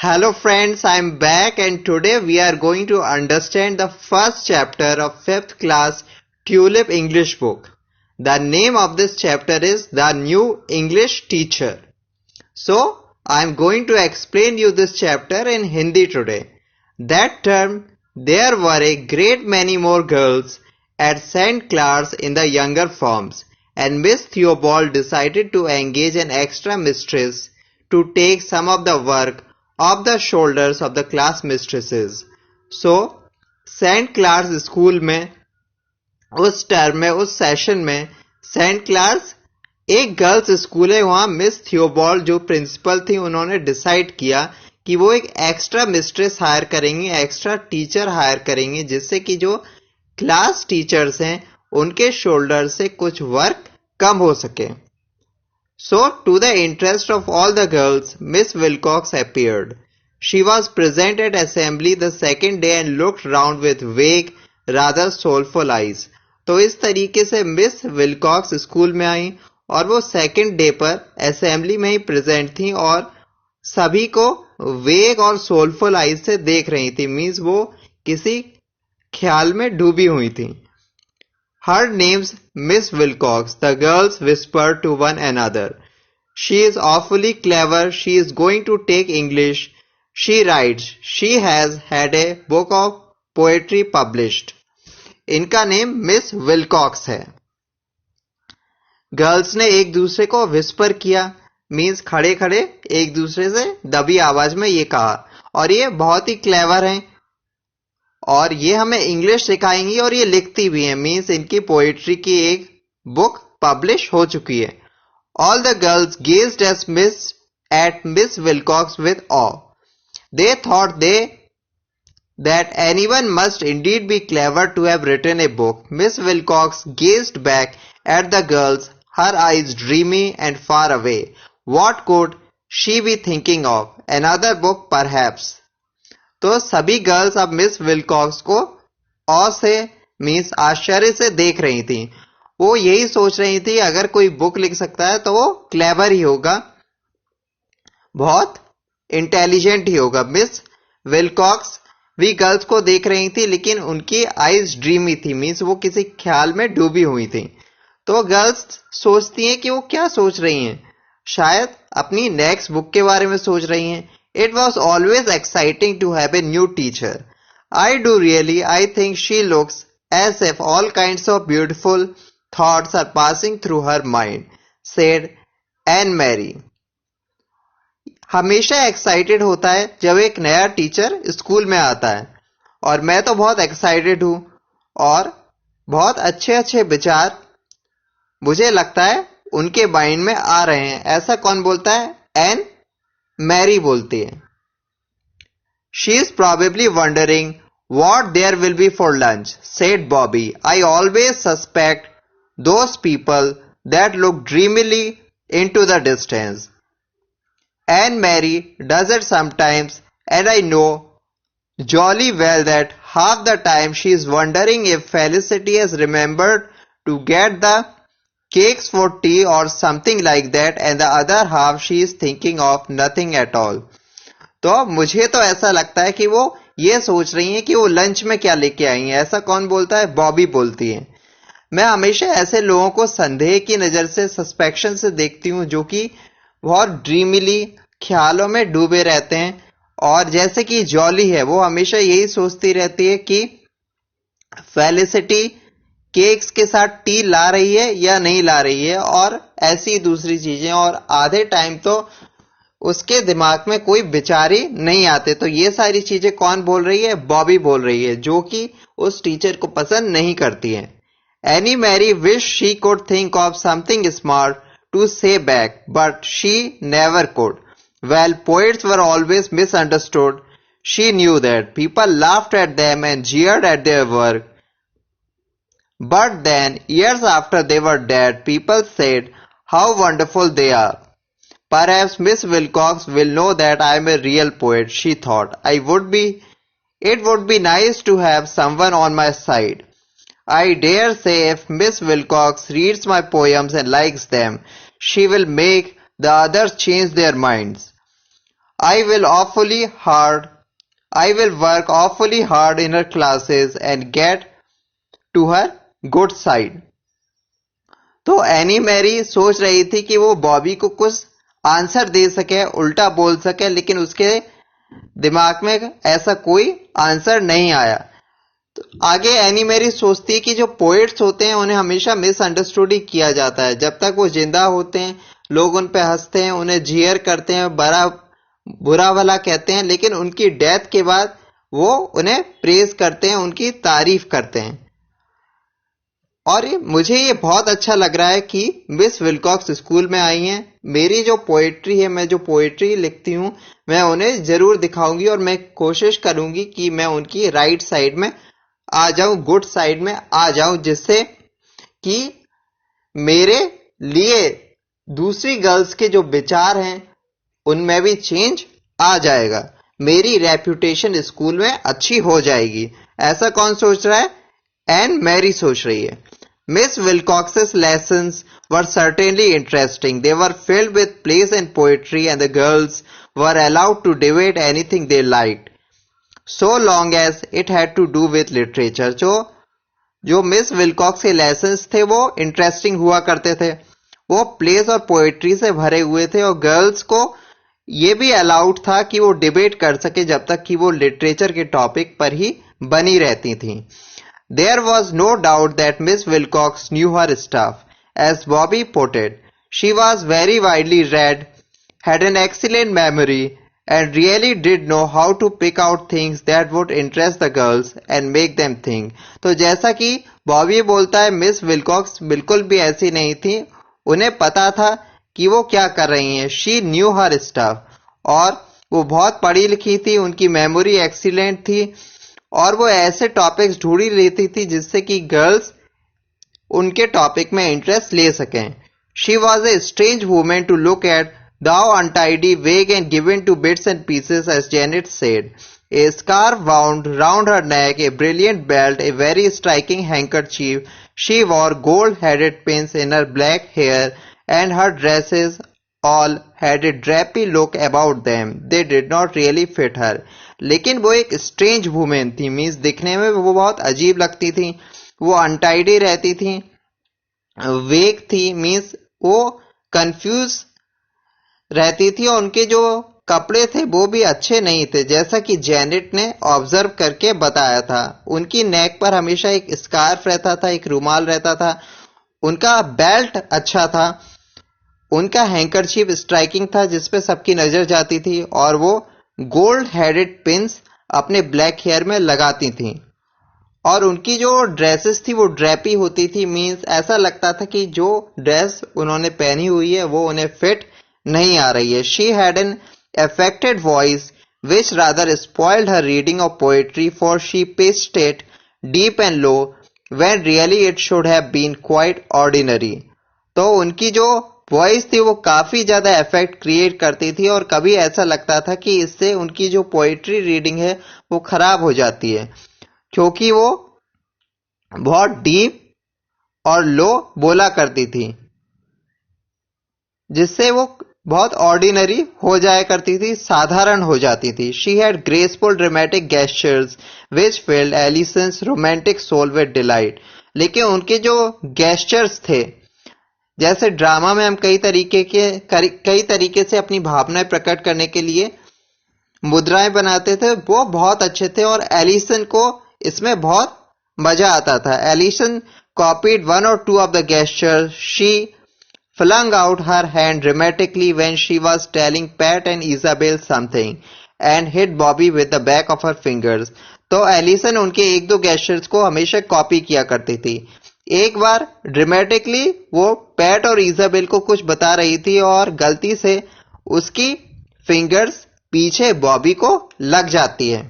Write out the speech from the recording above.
Hello friends, I'm back and today we are going to understand the first chapter of 5th class Tulip English book. The name of this chapter is The New English Teacher. So, I'm going to explain you this chapter in Hindi today. That term, there were a great many more girls at St. Clair's in the younger forms, and Miss Theobald decided to engage an extra mistress to take some of the work off the shoulders of the class mistresses. So, Saint Clare's school में उस term में उस session में Saint क्लार्स एक girls school है. वहां miss थियोबॉल्ड जो principal थी उन्होंने डिसाइड किया कि वो एक एक्स्ट्रा मिस्ट्रेस हायर करेंगे, एक्स्ट्रा टीचर हायर करेंगे, जिससे कि जो क्लास टीचर्स हैं उनके शोल्डर से कुछ वर्क कम हो सके. So, to the interest of all the girls, Miss Wilcox appeared. She was present at assembly the second day and looked round with vague, rather soulful eyes. तो इस तरीके से मिस विलकॉक्स स्कूल में आई और वो second day पर assembly में ही present थी और सभी को वेग और सोलफुल आईज से देख रही थी. मीन्स वो किसी ख्याल में डूबी हुई थी. Her name's Miss Wilcox, the girls whispered to one another. She is awfully clever, she is going to take English. She writes, she has had a book of poetry published. इनका name miss Wilcox है. Girls ने एक दूसरे को whisper किया, means खड़े खड़े एक दूसरे से दबी आवाज में ये कहा, और ये बहुत ही क्लेवर हैं और ये हमें इंग्लिश सिखाएंगी और ये लिखती भी है. मीन्स इनकी पोएट्री की एक बुक पब्लिश हो चुकी है. All the girls gazed at Miss Wilcox with awe. They thought that anyone must indeed be clever to have written a book. Miss Wilcox gazed back at the girls, her eyes dreamy and far away. What could she be thinking of? Another book, perhaps. तो सभी girls अब miss Wilcox को औ से means आश्चर्य से देख रही थी. वो यही सोच रही थी अगर कोई बुक लिख सकता है तो वो क्लेवर ही होगा, बहुत इंटेलिजेंट ही होगा. मिस विलकॉक्स भी गर्ल्स को देख रही थी लेकिन उनकी आईज ड्रीमी थी, मीन्स वो किसी ख्याल में डूबी हुई थी. तो गर्ल्स सोचती हैं कि वो क्या सोच रही हैं, शायद अपनी नेक्स्ट बुक के बारे में सोच रही हैं. It was always exciting to have a new teacher. I do really. I think she looks as if all kinds of beautiful thoughts are passing through her mind, said Anne Mary. हमेशा excited होता है जब एक नया teacher school में आता है और मैं तो बहुत एक्साइटेड हूं और बहुत अच्छे अच्छे विचार मुझे लगता है उनके माइंड में आ रहे हैं. ऐसा कौन बोलता है? एन मैरी बोलती है. She is probably wondering what there will be for lunch, said Bobby. I always suspect those people that look dreamily into the distance. And Mary does it sometimes, and I know jolly well that half the time she is wondering if Felicity has remembered to get the cakes for tea or something like that, and the other half she is thinking of nothing at all. तो मुझे तो ऐसा लगता है कि वो ये सोच रही हैं कि वो लंच में क्या लेके आई हैं. ऐसा कौन बोलता है? बॉबी बोलती है. मैं हमेशा ऐसे लोगों को संदेह की नजर से, सस्पेक्शन से देखती हूँ जो कि बहुत ड्रीमिली ख्यालों में डूबे रहते हैं. और जैसे कि जॉली है, वो हमेशा यही सोचती रहती है कि फेलिसिटी केक्स के साथ टी ला रही है या नहीं ला रही है और ऐसी दूसरी चीजें, और आधे टाइम तो उसके दिमाग में कोई विचार ही नहीं आते. तो ये सारी चीजें कौन बोल रही है? बॉबी बोल रही है, जो कि उस टीचर को पसंद नहीं करती है. Annie Mary wish she could think of something smart to say back, but she never could. Well, poets were always misunderstood. She knew that people laughed at them and jeered at their work. But then, years after they were dead, people said how wonderful they are. Perhaps Miss Wilcox will know that I am a real poet, she thought. It would be nice to have someone on my side. I dare say if Miss Wilcox reads my poems and likes them, she will make the others change their minds. I will work awfully hard in her classes and get to her good side. तो any Mary सोच रही थी कि वो बॉबी को कुछ answer दे सके, उल्टा बोल सके, लेकिन उसके दिमाग में ऐसा कोई आंसर नहीं आया। तो आगे एनी मैरी सोचती है कि जो पोएट्स होते हैं उन्हें हमेशा मिसअंडरस्टूड ही किया जाता है। जब तक वो जिंदा होते हैं लोग उन पे हंसते हैं, उन्हें जीयर करते हैं, बुरा भला कहते हैं, लेकिन उनकी डेथ के बाद वो उन्हें प्रेज करते हैं, उनकी तारीफ करते हैं। और मुझे ये बहुत अच्छा लग रहा है कि मिस विलकॉक्स स्कूल में आई हैं। मेरी जो पोएट्री है, मैं जो पोएट्री लिखती हूँ, मैं उन्हें जरूर दिखाऊंगी और मैं कोशिश करूंगी कि मैं उनकी राइट साइड में आ जाऊं, गुड साइड में आ जाऊं, जिससे कि मेरे लिए दूसरी गर्ल्स के जो विचार हैं उनमें भी चेंज आ जाएगा, मेरी रेपुटेशन स्कूल में अच्छी हो जाएगी। ऐसा कौन सोच रहा है? एन मैरी सोच रही है। Miss Wilcox's lessons were certainly interesting. They were filled with plays and poetry, and the girls were allowed to debate anything they liked, so long as it had to do with literature. जो miss Wilcox के lessons थे वो interesting हुआ करते थे, वो place और poetry से भरे हुए थे, और गर्ल्स को ये भी अलाउड था कि वो डिबेट कर सके जब तक कि वो लिटरेचर के टॉपिक पर ही बनी रहती थी। There was no doubt that Miss Wilcox knew her stuff. As Bobby put it, she was very widely read, had an excellent memory, and really did know how to pick out things that would interest the girls and make them think. तो जैसा कि बॉबी बोलता है, miss Wilcox बिल्कुल भी ऐसी नहीं थी, उन्हें पता था कि वो क्या कर रही हैं। She knew her stuff, और वो बहुत पढ़ी लिखी थी, उनकी मेमोरी एक्सीलेंट थी, और वो ऐसे टॉपिक्स ढूंढ लेती थी जिससे कि गर्ल्स उनके टॉपिक में इंटरेस्ट ले सकें। She was a strange woman to look at, though untidy, vague and given to bits and pieces, as Janet said. A scarf wound round her neck, a brilliant belt, a very striking handkerchief. She wore gold-headed pins in her black hair, and her dresses all had a drapey look about them. They did not really fit her. लेकिन वो एक strange women थी, means दिखने में वो बहुत अजीब लगती थी, वो अनटाइडी रहती थी, वेग थी, मीन्स वो कंफ्यूज रहती थी, और उनके जो कपड़े थे वो भी अच्छे नहीं थे, जैसा कि जेनेट ने ऑब्जर्व करके बताया था। उनकी नेक पर हमेशा एक स्कार्फ रहता था, एक रुमाल रहता था, उनका बेल्ट अच्छा था, उनका हैंकरचीफ स्ट्राइकिंग था जिसपे सबकी नजर जाती थी, और वो गोल्ड हेडेड पिन्स अपने ब्लैक हेयर में लगाती थी, और उनकी जो ड्रेसेस थी वो ड्रेपी होती थी, मींस ऐसा लगता था कि जो ड्रेस उन्होंने पहनी हुई है वो उन्हें फिट नहीं आ रही है। She had an affected voice which rather spoiled her reading of poetry, for she pitched it deep and low when really it should have been quite ordinary. तो उनकी जो वॉइस थी वो काफी ज्यादा इफेक्ट क्रिएट करती थी, और कभी ऐसा लगता था कि इससे उनकी जो पोएट्री रीडिंग है वो खराब हो जाती है, क्योंकि वो बहुत डीप और लो बोला करती थी, जिससे वो बहुत ऑर्डिनरी हो जाया करती थी, साधारण हो जाती थी। She had graceful dramatic gestures which filled Alison's romantic soul with delight. लेकिन उनके जो गेस्चर्स थे, जैसे ड्रामा में हम कई तरीके से अपनी भावनाएं प्रकट करने के लिए मुद्राएं बनाते थे, वो बहुत अच्छे थे, और एलिसन को इसमें बहुत मजा आता था। एलिसन कॉपीड वन और two of the gestures. She flung out her hand dramatically when she was telling Pat and Isabel something and hit Bobby with the back of her fingers. तो Allison उनके एक दो gestures को हमेशा copy किया करती थी। एक बार ड्रामेटिकली वो पैट और इजाबेल को कुछ बता रही थी और गलती से उसकी फिंगर्स पीछे बॉबी को लग जाती है।